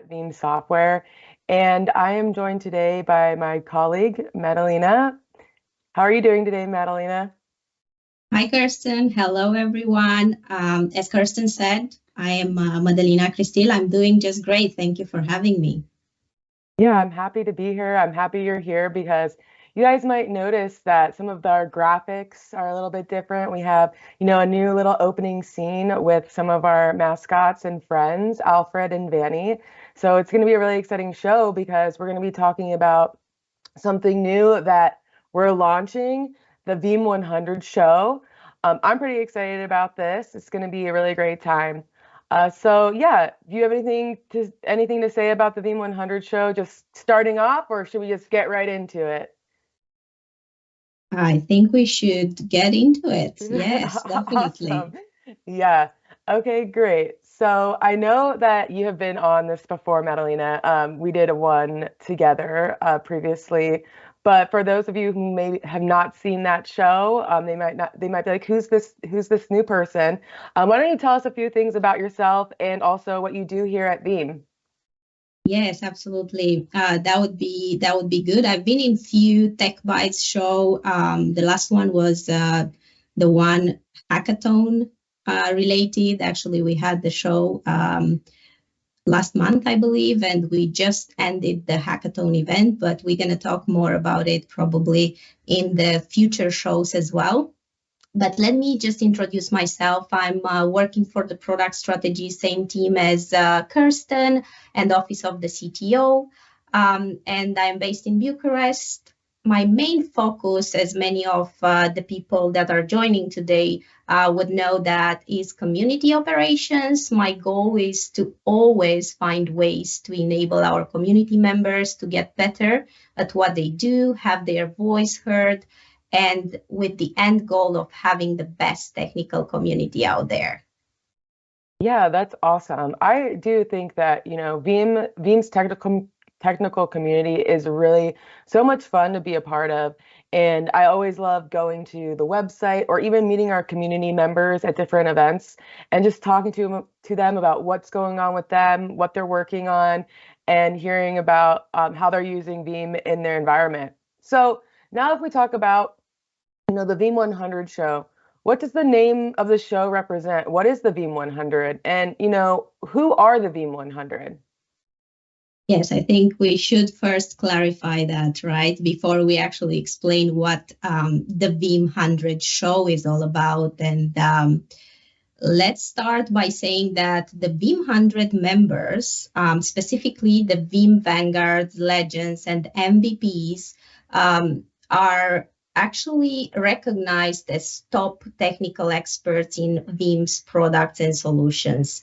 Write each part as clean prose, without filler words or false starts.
at Veeam Software, and I am joined today by my colleague, Madalena. How are you doing today, Madalena? Hi, Kirsten. Hello, everyone. As Kirsten said, I am Madalena Cristil. I'm doing just great. Thank you for having me. Yeah, I'm happy to be here. I'm happy you're here because you guys might notice that some of our graphics are a little bit different. We have, a new little opening scene with some of our mascots and friends, Alfred and Vanny. So it's going to be a really exciting show because we're going to be talking about something new that we're launching, the Veeam 100 show. I'm pretty excited about this. It's going to be a really great time. So yeah, do you have anything to say about the Veeam 100 show? Just starting off, or should we just get right into it? I think we should get into it. Yes, Awesome. definitely. Yeah. Okay, great. So I know that you have been on this before, Madalena. We did a one together previously, but for those of you who maybe have not seen that show, they might be like, who's this new person? Why don't you tell us a few things about yourself and also what you do here at Veeam? Yes, absolutely. That would be good. I've been in few Tech Bytes show. The last one was the one hackathon related. Actually, we had the show last month, I believe, and we just ended the hackathon event, but we're going to talk more about it probably in the future shows as well. But let me just introduce myself. I'm working for the product strategy, same team as Kirsten and Office of the CTO. And I'm based in Bucharest. My main focus, as many of the people that are joining today would know, that is community operations. My goal is to always find ways to enable our community members to get better at what they do, have their voice heard, and with the end goal of having the best technical community out there. Yeah, that's awesome. I do think that, Veeam's technical community is really so much fun to be a part of. And I always love going to the website or even meeting our community members at different events and just talking to them about what's going on with them, what they're working on, and hearing about how they're using Veeam in their environment. So now if we talk about, the Veeam 100 show. What does the name of the show represent? What is the Veeam 100? And, who are the Veeam 100? Yes, I think we should first clarify that, right? Before we actually explain what the Veeam 100 show is all about. And let's start by saying that the Veeam 100 members, specifically the Veeam Vanguards, Legends, and MVPs, are actually recognized as top technical experts in Veeam's products and solutions.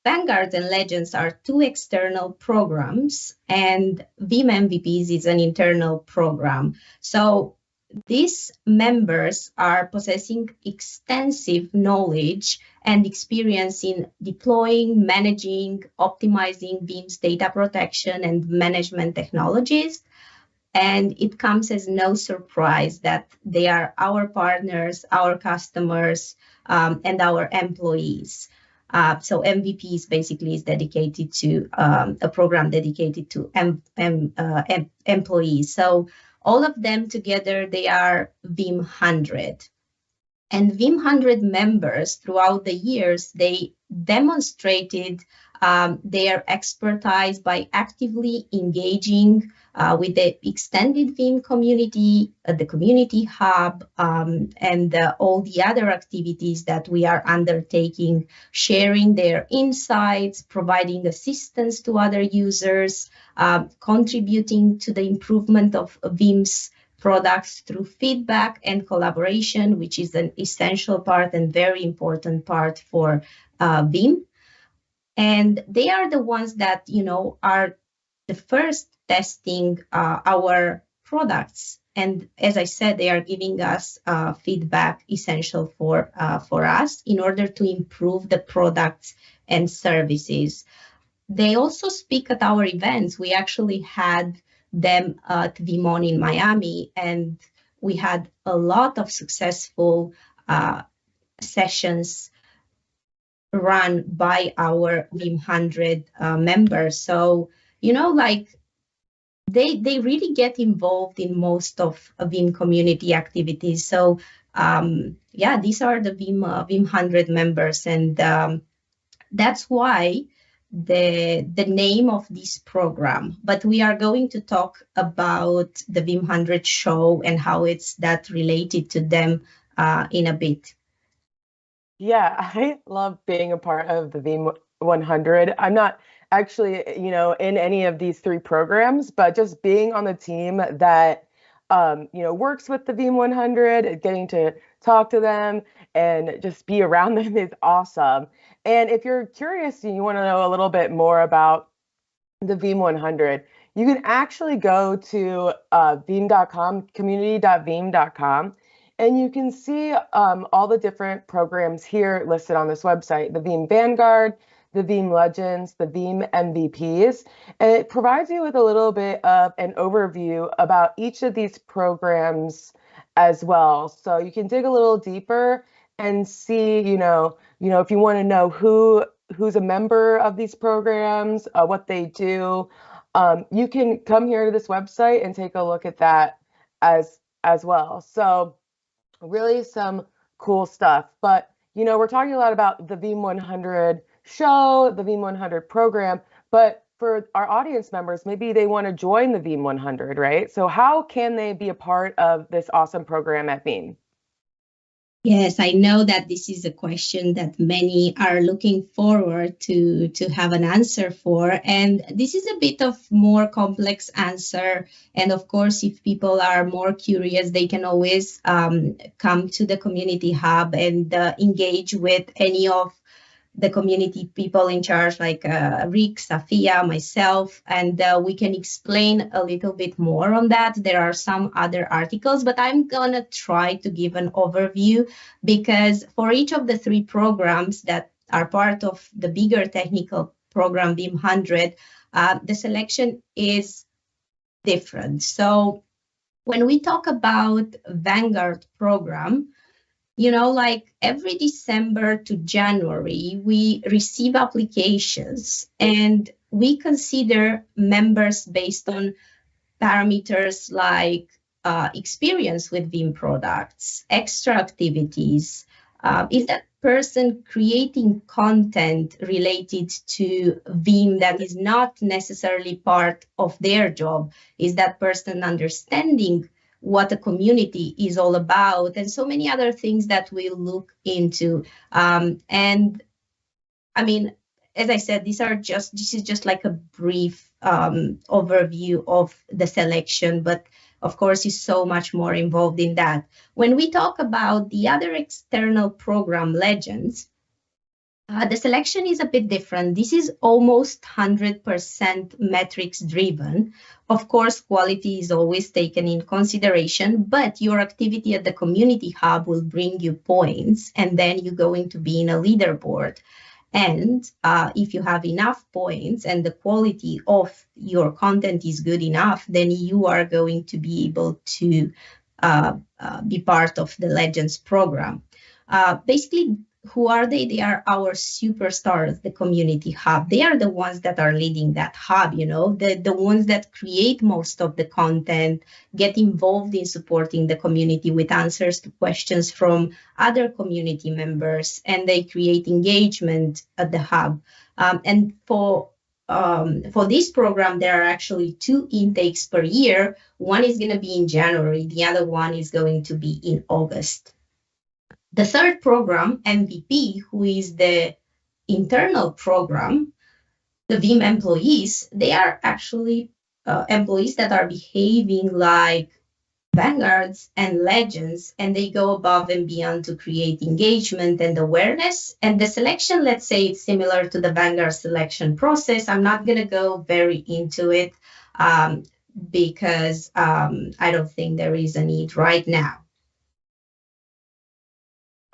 Vanguard and Legends are two external programs, and Veeam MVPs is an internal program. So these members are possessing extensive knowledge and experience in deploying, managing, optimizing Veeam's data protection and management technologies. And it comes as no surprise that they are our partners, our customers, and our employees. So MVPs basically is dedicated to a program dedicated to employees. So all of them together, they are Veeam 100. And Veeam 100 members throughout the years, they demonstrated their expertise by actively engaging with the extended Veeam community, the community hub, and all the other activities that we are undertaking, sharing their insights, providing assistance to other users, contributing to the improvement of Veeam's products through feedback and collaboration, which is an essential part and very important part for Veeam. And they are the ones that, are the first testing our products. And as I said, they are giving us feedback essential for us in order to improve the products and services. They also speak at our events. We actually had them at Vimon in Miami, and we had a lot of successful sessions run by our Veeam 100 members. So, like they really get involved in most of Veeam community activities. So, yeah, these are the Veeam 100 members, and that's why the name of this program. But we are going to talk about the Veeam 100 show and how it's that related to them in a bit. Yeah, I love being a part of the Veeam 100. I'm not actually, in any of these three programs, but just being on the team that, works with the Veeam 100, getting to talk to them and just be around them is awesome. And if you're curious and you want to know a little bit more about the Veeam 100, you can actually go to veeam.com, community.veeam.com, and you can see all the different programs here listed on this website, the Veeam Vanguard, the Veeam Legends, the Veeam MVPs, and it provides you with a little bit of an overview about each of these programs as well. So you can dig a little deeper and see, if you want to know who's a member of these programs, what they do. You can come here to this website and take a look at that as well. So really some cool stuff. But we're talking a lot about the Veeam 100 show, the Veeam 100 program, but for our audience members, maybe they want to join the Veeam 100, right? So how can they be a part of this awesome program at Veeam? Yes, I know that this is a question that many are looking forward to have an answer for. And this is a bit of more complex answer. And of course, if people are more curious, they can always come to the community hub and engage with any of the community people in charge, like Rick, Safia, myself, and we can explain a little bit more on that. There are some other articles, but I'm gonna try to give an overview because for each of the three programs that are part of the bigger technical program, Veeam 100, the selection is different. So when we talk about Vanguard program, like every December to January, we receive applications and we consider members based on parameters like experience with Veeam products, extra activities. Is that person creating content related to Veeam that is not necessarily part of their job? Is that person understanding what a community is all about? And so many other things that we look into. And I mean, as I said, this is just like a brief overview of the selection, but of course is so much more involved in that. When we talk about the other external program legends, the selection is a bit different. This is almost 100% metrics driven. Of course, quality is always taken in consideration, but your activity at the community hub will bring you points, and then you're going to be in a leaderboard. And if you have enough points and the quality of your content is good enough, then you are going to be able to be part of the Legends program. Basically, who are they? They are our superstars, the community hub. They are the ones that are leading that hub, the ones that create most of the content, get involved in supporting the community with answers to questions from other community members, and they create engagement at the hub. And for this program, there are actually two intakes per year. One is going to be in January, the other one is going to be in August. The third program, MVP, who is the internal program, the Veeam employees, they are actually employees that are behaving like vanguards and legends, and they go above and beyond to create engagement and awareness. And the selection, let's say it's similar to the vanguard selection process. I'm not going to go very into it because I don't think there is a need right now.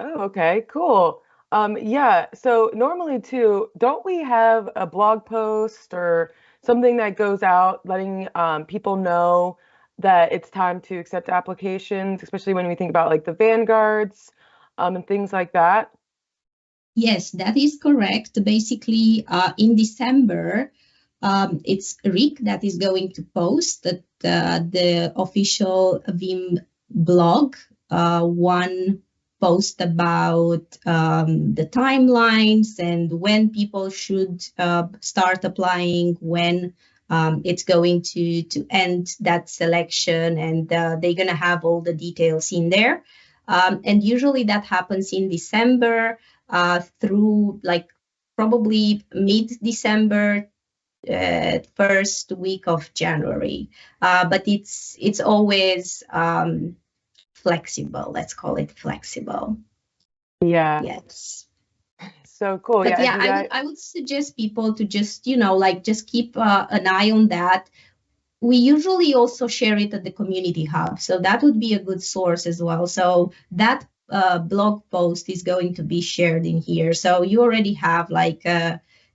Oh, okay, cool. Yeah, so normally too, don't we have a blog post or something that goes out letting people know that it's time to accept applications, especially when we think about like the vanguards and things like that? Yes, that is correct. Basically, in December, it's Rick that is going to post the official Veeam blog, one post about the timelines and when people should start applying, when it's going to end that selection, and they're going to have all the details in there. And usually that happens in December through like probably mid-December, first week of January. But it's always flexible. Let's call it flexible. Yeah, Yes. so cool. But Yeah, yeah, do I would that. I would suggest people to just like just keep an eye on that. We usually also share it at the community hub, so that would be a good source as well. So that blog post is going to be shared in here, so you already have like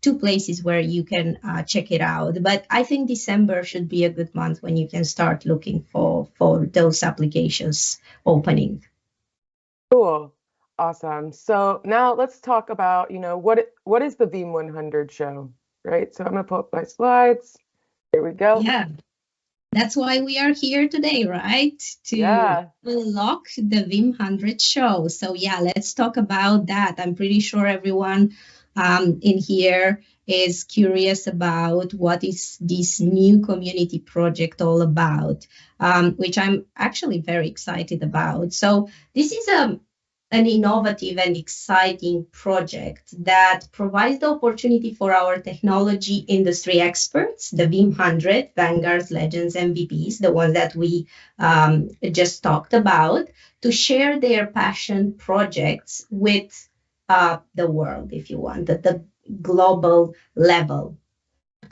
two places where you can check it out. But I think December should be a good month when you can start looking for those applications opening. Cool. Awesome. So now let's talk about, what is the Veeam 100 show, right? So I'm gonna pull up my slides. Here we go. Yeah, that's why we are here today, right? To Yeah. unlock the Vim 100 show. So, yeah, let's talk about that. I'm pretty sure everyone in here is curious about what is this new community project all about, which I'm actually very excited about. So, this is an innovative and exciting project that provides the opportunity for our technology industry experts, the Veeam 100, Vanguards, Legends, MVPs, the ones that we just talked about, to share their passion projects with the world, if you want, at the global level.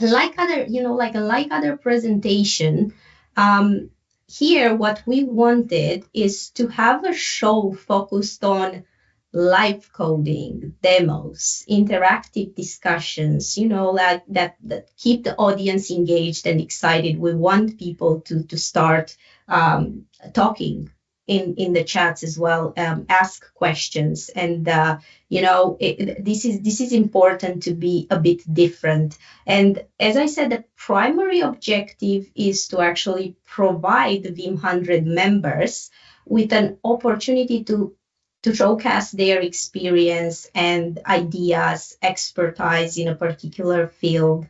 Like other presentation, um, here what we wanted is to have a show focused on live coding, demos, interactive discussions, like that keep the audience engaged and excited. We want people to start talking in the chats as well, ask questions, and this is important to be a bit different. And as I said, the primary objective is to actually provide the Veeam 100 members with an opportunity to showcase their experience and ideas, expertise in a particular field,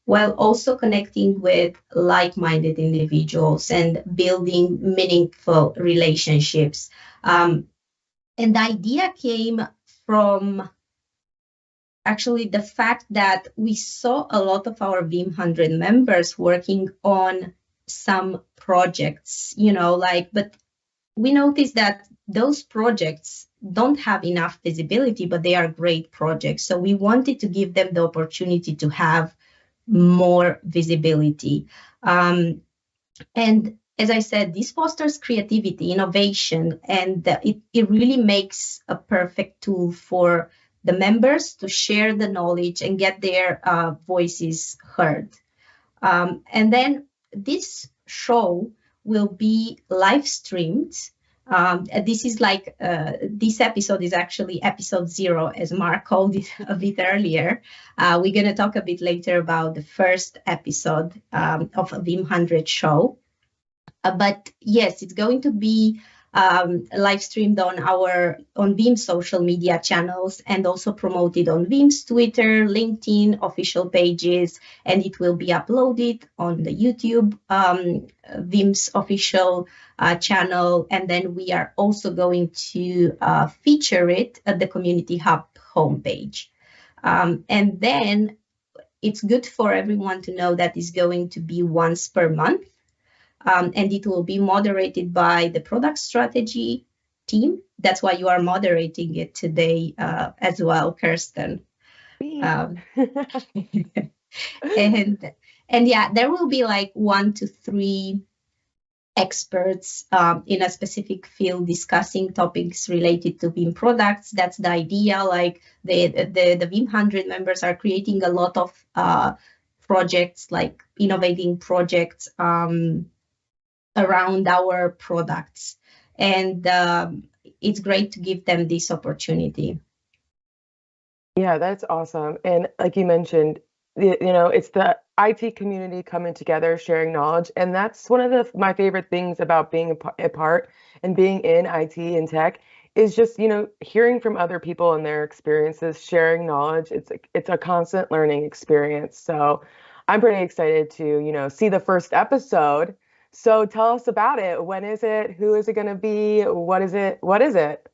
while also connecting with like minded individuals and building meaningful relationships. And the idea came from actually the fact that we saw a lot of our Veeam 100 members working on some projects, but we noticed that those projects don't have enough visibility, but they are great projects. So we wanted to give them the opportunity to have more visibility. And as I said, this fosters creativity, innovation, and it really makes a perfect tool for the members to share the knowledge and get their voices heard. And then this show will be live streamed. This is like this episode is actually episode 0, as Mark called it a bit earlier. We're going to talk a bit later about the first episode of a Vim 100 show. But yes, it's going to be live streamed on Veeam's social media channels, and also promoted on Veeam's Twitter, LinkedIn official pages, and it will be uploaded on the YouTube Veeam's official channel. And then we are also going to feature it at the Community Hub homepage. And then it's good for everyone to know that it's going to be once per month, and it will be moderated by the product strategy team. That's why you are moderating it today as well, Kirsten. Beep. Um, and yeah, there will be like 1 to 3 experts in a specific field discussing topics related to Veeam products. That's the idea. Like the Veeam 100 members are creating a lot of projects, like innovating projects around our products. And it's great to give them this opportunity. Yeah, that's awesome. And like you mentioned, it's the IT community coming together, sharing knowledge, and that's one of my favorite things about being a part and being in IT and tech is just, hearing from other people and their experiences, sharing knowledge. It's a constant learning experience. So I'm pretty excited to, see the first episode. So tell us about it. When is it? Who is it going to be? What is it? What is it?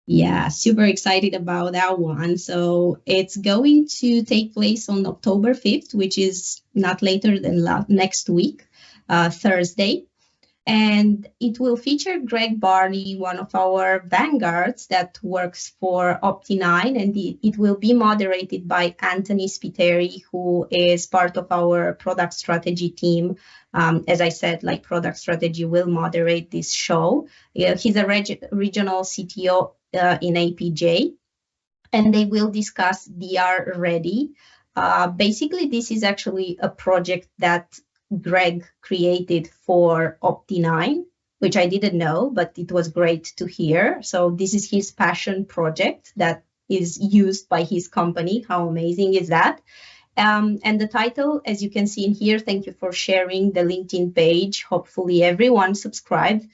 Yeah, super excited about that one. So it's going to take place on October 5th, which is not later than next week, Thursday. And it will feature Greg Barney, one of our vanguards that works for Opti9, and it will be moderated by Anthony Spiteri, who is part of our product strategy team. As I said, like product strategy will moderate this show. Yeah, he's a regional CTO in APJ, and they will discuss DR Ready. Basically, this is actually a project that Greg created for Opti9, which I didn't know, but it was great to hear. So this is his passion project that is used by his company. How amazing is that? And the title, as you can see in here, thank you for sharing the LinkedIn page. Hopefully everyone subscribed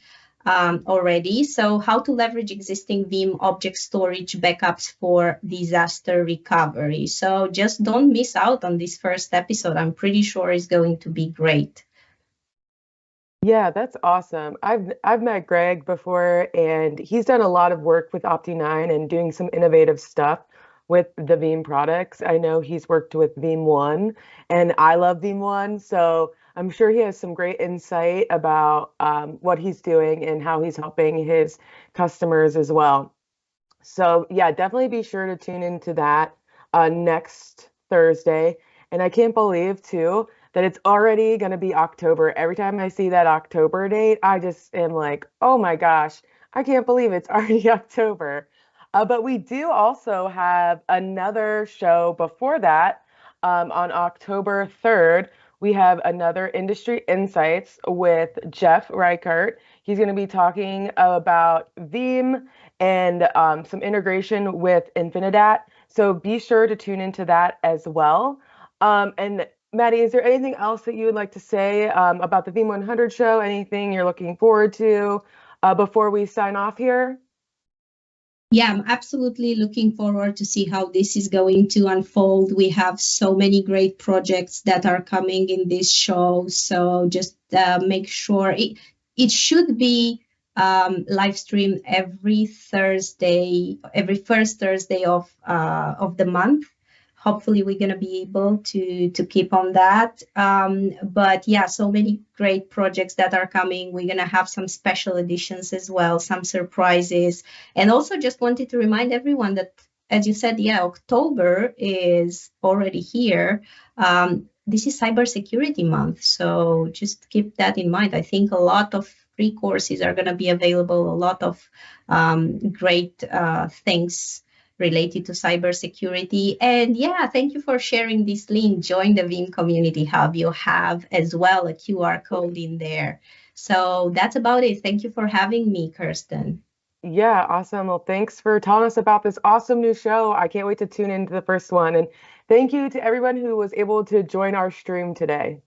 already. So how to leverage existing Veeam object storage backups for disaster recovery. So just don't miss out on this first episode. I'm pretty sure it's going to be great. Yeah, that's awesome. I've met Greg before and he's done a lot of work with Opti9 and doing some innovative stuff with the Veeam products. I know he's worked with Veeam One and I love Veeam One, so I'm sure he has some great insight about what he's doing and how he's helping his customers as well. So yeah, definitely be sure to tune into that next Thursday. And I can't believe too that it's already going to be October. Every time I see that October date, I just am like, oh my gosh, I can't believe it's already October. But we do also have another show before that on October 3rd. We have another Industry Insights with Jeff Reichert. He's going to be talking about Veeam and some integration with Infinidat. So be sure to tune into that as well. And Maddie, is there anything else that you would like to say about the Veeam 100 show? Anything you're looking forward to before we sign off here? Yeah, I'm absolutely looking forward to see how this is going to unfold. We have so many great projects that are coming in this show, so just make sure it should be live streamed every Thursday, every first Thursday of the month. Hopefully, we're gonna be able to keep on that. But yeah, so many great projects that are coming. We're gonna have some special editions as well, some surprises, and also just wanted to remind everyone that, as you said, yeah, October is already here. This is Cybersecurity Month, so just keep that in mind. I think a lot of free courses are going to be available, a lot of great things related to cybersecurity. And yeah, thank you for sharing this link. Join the Veeam Community Hub. You have as well a QR code in there. So that's about it. Thank you for having me, Kirsten. Yeah, awesome. Well, thanks for telling us about this awesome new show. I can't wait to tune into the first one. And thank you to everyone who was able to join our stream today.